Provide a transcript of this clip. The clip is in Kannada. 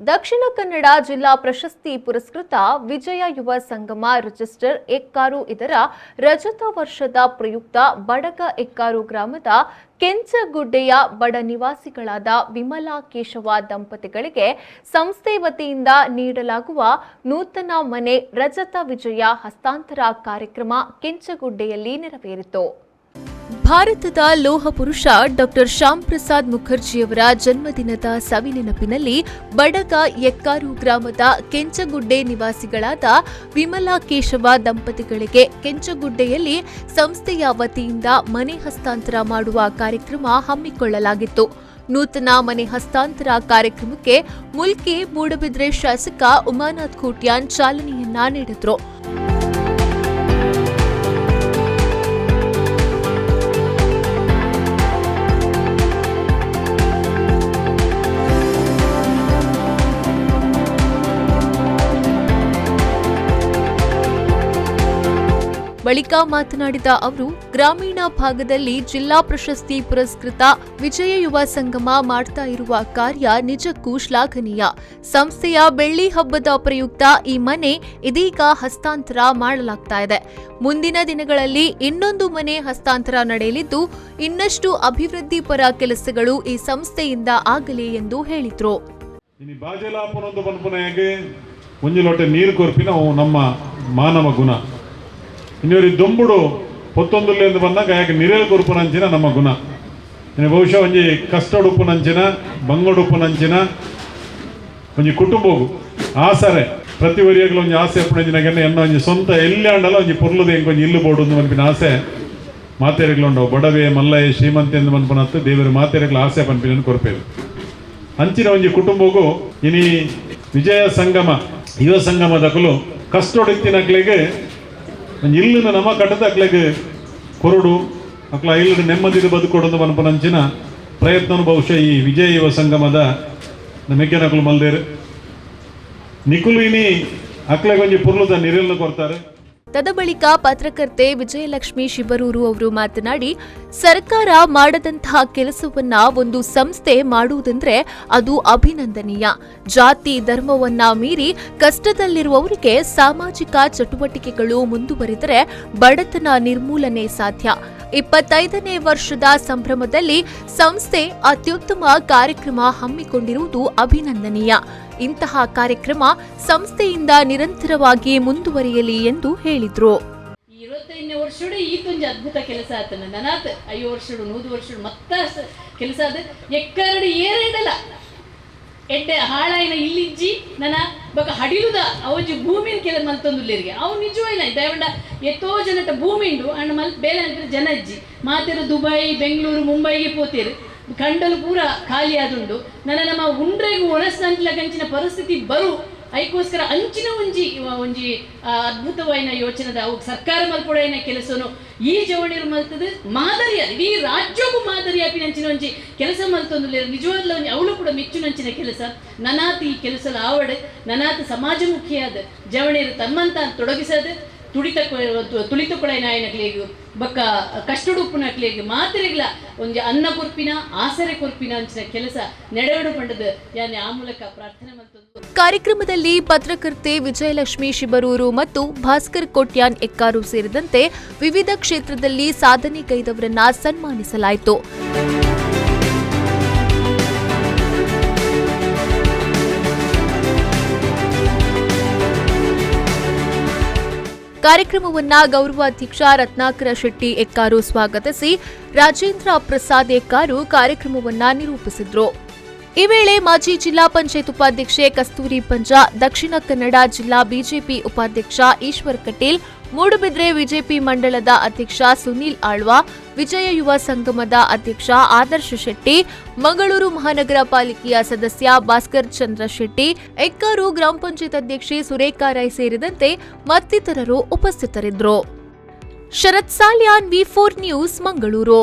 ದಕ್ಷಿಣ ಕನ್ನಡ ಜಿಲ್ಲಾ ಪ್ರಶಸ್ತಿ ಪುರಸ್ಕೃತ ವಿಜಯ ಯುವ ಸಂಗಮ ರಿಜಿಸ್ಟರ್ ಎಕ್ಕಾರು ಇದರ ರಜತ ವರ್ಷದ ಪ್ರಯುಕ್ತ ಬಡಗ ಎಕ್ಕಾರು ಗ್ರಾಮದ ಕೆಂಚಗುಡ್ಡೆಯ ಬಡ ನಿವಾಸಿಗಳಾದ ವಿಮಲಾ ಕೇಶವ ದಂಪತಿಗಳಿಗೆ ಸಂಸ್ಥೆ ವತಿಯಿಂದ ನೀಡಲಾಗುವ ನೂತನ ಮನೆ ರಜತ ವಿಜಯ ಹಸ್ತಾಂತರ ಕಾರ್ಯಕ್ರಮ ಕೆಂಚಗುಡ್ಡೆಯಲ್ಲಿ ನೆರವೇರಿತು. ಭಾರತದ ಲೋಹ ಪುರುಷ ಡಾಕ್ಟರ್ ಶ್ಯಾಮ್ ಪ್ರಸಾದ್ ಮುಖರ್ಜಿಯವರ ಜನ್ಮದಿನದ ಸವಿನೆನಪಿನಲ್ಲಿ ಬಡಗ ಎಕ್ಕಾರು ಗ್ರಾಮದ ಕೆಂಚಗುಡ್ಡೆ ನಿವಾಸಿಗಳಾದ ವಿಮಲಾ ಕೇಶವ ದಂಪತಿಗಳಿಗೆ ಕೆಂಚಗುಡ್ಡೆಯಲ್ಲಿ ಸಂಸ್ಥೆಯ ವತಿಯಿಂದ ಮನೆ ಹಸ್ತಾಂತರ ಮಾಡುವ ಕಾರ್ಯಕ್ರಮ ಹಮ್ಮಿಕೊಳ್ಳಲಾಗಿತ್ತು. ನೂತನ ಮನೆ ಹಸ್ತಾಂತರ ಕಾರ್ಯಕ್ರಮಕ್ಕೆ ಮುಲ್ಕಿ ಮೂಡಬಿದ್ರೆ ಶಾಸಕ ಉಮಾನಾಥ್ ಖೂಟ್ಯಾನ್ ಚಾಲನೆಯನ್ನ ನೀಡಿದರು. ಬಳಿಕ ಮಾತನಾಡಿದ ಅವರು, ಗ್ರಾಮೀಣ ಭಾಗದಲ್ಲಿ ಜಿಲ್ಲಾ ಪ್ರಶಸ್ತಿ ಪುರಸ್ಕೃತ ವಿಜಯ ಯುವ ಸಂಗಮ ಮಾಡ್ತಾ ಇರುವ ಕಾರ್ಯ ನಿಜಕ್ಕೂ ಶ್ಲಾಘನೀಯ. ಸಂಸ್ಥೆಯ ಬೆಳ್ಳಿ ಹಬ್ಬದ ಪ್ರಯುಕ್ತ ಈ ಮನೆ ಇದೀಗ ಹಸ್ತಾಂತರ ಮಾಡಲಾಗ್ತಾ ಇದೆ. ಮುಂದಿನ ದಿನಗಳಲ್ಲಿ ಇನ್ನೊಂದು ಮನೆ ಹಸ್ತಾಂತರ ನಡೆಯಲಿದ್ದು ಇನ್ನಷ್ಟು ಅಭಿವೃದ್ಧಿ ಪರ ಕೆಲಸಗಳು ಈ ಸಂಸ್ಥೆಯಿಂದ ಆಗಲಿ ಎಂದು ಹೇಳಿದರು. ನಮ್ಮ ಮಾನವ ಗುಣ ಇನ್ನೊರಿ ದೊಂಬುಡು ಪೊತ್ತೊಂದುಲ್ಲೆ ಎಂದು ಬಂದಾಗ ಯಾಕೆ ನಿರೇಳು ಕೊರುಪುನಂಚಿನ ನಮ್ಮ ಗುಣ ಇನ್ನು ಬಹುಶಃ ಒಂಜಿ ಕಷ್ಟಡುಪ್ಪುನಂಚಿನ ಬಂಗಡುಪ್ಪುನಂಚಿನ ಒಂಜಿ ಕುಟುಂಬಗು ಆಸರೆ ಪ್ರತಿ ಒರಿಯಾಗಲು ಒಂಜಿ ಆಸೆ ಅಪ್ಪುನಂಚಿನಾಗ ಎನ್ನ ಒಂಜಿ ಸ್ವಂತ ಎಲ್ಲಿ ಆಂಡಲ್ಲ ಒಂಜಿ ಪೊರ್ಲುದು ಹೆಂಗೆ ಒಂಜಿ ಇಲ್ಲು ಬೋಡು ಮನ್ಪಿನ ಆಸೆ ಮಾತೆರೆಗಳುಂಡವು ಬಡವೆ ಮಲ್ಲಯ್ಯ ಶ್ರೀಮಂತ ಎಂದು ಮನ್ಪನತ್ತು ದೇವರ ಮಾತೆರೆಗಳ ಆಸೆ ಪನ್ಪಿನ ಕೊರಪೇರು ಅಂಚಿನ ಒಂಜಿ ಕುಟುಂಬಗೂ ಇನಿ ವಿಜಯ ಸಂಗಮ ಯುವ ಸಂಗಮದಕಲು ಕಷ್ಟೊಡಿತ್ತಿನಕ್ಲೆಗೆ ಒಂದು ಇಲ್ಲಿನ ನಮ್ಮ ಕಟ್ಟದಕ್ಲೆಗೆ ಕೊರಡು ಅಕ್ಲ ಇಲ್ಲಿನ ನೆಮ್ಮದಿಗೆ ಬದುಕೊಡೋದು ಮನಪನಂಚಿನ ಪ್ರಯತ್ನ ಬಹುಶಃ ಈ ವಿಜಯ ಯುವ ಸಂಗಮದ ಮೆಕ್ಕೆನಕಲು ಮಲ್ದೇರು ನಿಕುಲು ಇನಿ ಅಕ್ಲೆಗೆ ಒಂಜಿ ಪುರ್ಲುದ ನಿರೆಲ್ನ ಕೊಡ್ತಾರೆ. ತದಬಳಿಕ ಪತ್ರಕರ್ತೆ ವಿಜಯಲಕ್ಷ್ಮಿ ಶಿಬರೂರು ಅವರು ಮಾತನಾಡಿ, ಸರ್ಕಾರ ಮಾಡದಂತಹ ಕೆಲಸವನ್ನ ಒಂದು ಸಂಸ್ಥೆ ಮಾಡುವುದೆಂದ್ರೆ ಅದು ಅಭಿನಂದನೀಯ. ಜಾತಿ ಧರ್ಮವನ್ನ ಮೀರಿ ಕಷ್ಟದಲ್ಲಿರುವವರಿಗೆ ಸಾಮಾಜಿಕ ಚಟುವಟಿಕೆಗಳು ಮುಂದುವರಿದರೆ ಬಡತನ ನಿರ್ಮೂಲನೆ ಸಾಧ್ಯ. 25ನೇ ವರ್ಷದ ಸಂಭ್ರಮದಲ್ಲಿ ಸಂಸ್ಥೆ ಅತ್ಯುತ್ತಮ ಕಾರ್ಯಕ್ರಮ ಹಮ್ಮಿಕೊಂಡಿರುವುದು ಅಭಿನಂದನೀಯ. ಇಂತಹ ಕಾರ್ಯಕ್ರಮ ಸಂಸ್ಥೆಯಿಂದ ನಿರಂತರವಾಗಿ ಮುಂದುವರಿಯಲಿ ಎಂದು ಹೇಳಿದ್ರು. 25ನೇ ವರ್ಷಡು ಈತೊಂದು ಅದ್ಭುತ ಕೆಲಸ ಆತನ ನನಾತ್ 5 ವರ್ಷಡು 100 ವರ್ಷಡು ಮತ್ತ ಕೆಲಸ ಆದ ಎಕ್ಕರಡು ಏರೇಡಲ್ಲ ಎಡ್ಡೆ ಹಾಳಾಯಿನ ಇಲ್ಲಿಜ್ಜಿ ನನ್ನ ಬಕ ಹಡಿಲುದ ಅವಜಿ ಭೂಮಿನ ಕೆಲ ಮಲ್ತೊಂದುಲ್ಲೇರಿಗೆ ಅವು ನಿಜವಾಯಿನ ದಯವಂಡ ಎತ್ತೋ ಜನಟ ಭೂಮಿಂಡು ಅಣ್ಣ ಮಲ್ ಬೇಲೆ ಅಂದ್ರೆ ಜನಜ್ಜಿ ಮಾತೆರು ದುಬೈ ಬೆಂಗಳೂರು ಮುಂಬೈಗೆ ಪೋತೇರು ಕಂಡಲು ಪೂರ ಖಾಲಿ ಆದುಂಡು ನನ್ನ ನಮ್ಮ ಉಂಡ್ರೆಗೂ ಒಣಸಂಟ್ಲ ಕಂಚಿನ ಪರಿಸ್ಥಿತಿ ಬರು ಅದಕ್ಕೋಸ್ಕರ ಅಂಚಿನ ಒಂಜಿ ಅದ್ಭುತವಾಯಿನ ಯೋಚನೆದ ಅವು ಸರ್ಕಾರ ಮಲ್ಪೊಡೆಯ ಕೆಲಸನು ಈ ಜವಣಿರು ಮಲ್ತದ ಮಾದರಿಯ ಇಡೀ ರಾಜ್ಯಕ್ಕೂ ಮಾದರಿ ಆಪಿ ನಂಚಿನ ಒಂಜಿ ಕೆಲಸ ಮಲ್ತೊಂದು ನಿಜವಾಗ್ಲ ಒಂಜಿ ಅವಳು ಕೂಡ ಮೆಚ್ಚುನಂಚಿನ ಕೆಲಸ ನನಾತ್ ಈ ಕೆಲಸದ ಆವಡೆ ನನಾತ್ ಸಮಾಜಮುಖಿಯಾದ ಜವಣಿರು ತಮ್ಮಂತ ತೊಡಗಿಸದ ತುಳಿತಕೊಳನಾಯನಕ್ಲೇಗು ಬಕ್ಕ ಕಷ್ಟಡುಪ್ಪುನಕ್ಲೇಗೆ ಮಾತ್ರೆಗಳ ಒಂಜಿ ಅನ್ನ ಕೊರ್ಪಿನ ಆಸರೆ ಕೊರ್ಪಿನ ಅಂಚಿನ ಕೆಲಸ ನೆಡವಡು ಪಂಡದ ಯಾನೆ ಆ ಮೂಲಕ ಪ್ರಾರ್ಥನೆ ಮಾಡ್ತದ್ದು. ಕಾರ್ಯಕ್ರಮದಲ್ಲಿ ಪತ್ರಕರ್ತೆ ವಿಜಯಲಕ್ಷ್ಮಿ ಶಿಬರೂರು ಮತ್ತು ಭಾಸ್ಕರ್ ಕೊಟ್ಯಾನ್ ಎಕ್ಕಾರು ಸೇರಿದಂತೆ ವಿವಿಧ ಕ್ಷೇತ್ರದಲ್ಲಿ ಸಾಧನೆಗೈದವರನ್ನ ಸನ್ಮಾನಿಸಲಾಯಿತು. ಕಾರ್ಯಕ್ರಮವನ್ನ ಗೌರವಾಧ್ಯಕ್ಷ ರತ್ನಾಕರ ಶೆಟ್ಟಿ ಎಕ್ಕಾರು ಸ್ವಾಗತಿಸಿ ರಾಜೇಂದ್ರ ಪ್ರಸಾದ್ ಎಕ್ಕಾರು ಕಾರ್ಯಕ್ರಮವನ್ನ ನಿರೂಪಿಸಿದ್ರು. ಈ ವೇಳೆ ಮಾಜಿ ಜಿಲ್ಲಾ ಪಂಚಾಯತ್ ಉಪಾಧ್ಯಕ್ಷೆ ಕಸ್ತೂರಿ ಪಂಜಾ, ದಕ್ಷಿಣ ಕನ್ನಡ ಜಿಲ್ಲಾ ಬಿಜೆಪಿ ಉಪಾಧ್ಯಕ್ಷ ಈಶ್ವರ್ ಕಟೇಲ್, ಮೂಡುಬಿದ್ರೆ ಬಿಜೆಪಿ ಮಂಡಳದ ಅಧ್ಯಕ್ಷ ಸುನೀಲ್ ಆಳ್ವಾ, ವಿಜಯ ಯುವ ಸಂಗಮದ ಅಧ್ಯಕ್ಷ ಆದರ್ಶ ಶೆಟ್ಟಿ, ಮಂಗಳೂರು ಮಹಾನಗರ ಪಾಲಿಕೆಯ ಸದಸ್ಯ ಭಾಸ್ಕರ್ ಚಂದ್ರ ಶೆಟ್ಟಿ, ಎಕ್ಕಾರು ಗ್ರಾಮ ಪಂಚಾಯತ್ ಅಧ್ಯಕ್ಷೆ ಸುರೇಖಾ ರೈ ಸೇರಿದಂತೆ ಮತ್ತಿತರರು ಉಪಸ್ಥಿತರಿದ್ದರು. ಶರತ್ ಸಾಲ್ಯಾನ್, ವಿ4 ನ್ಯೂಸ್, ಮಂಗಳೂರು.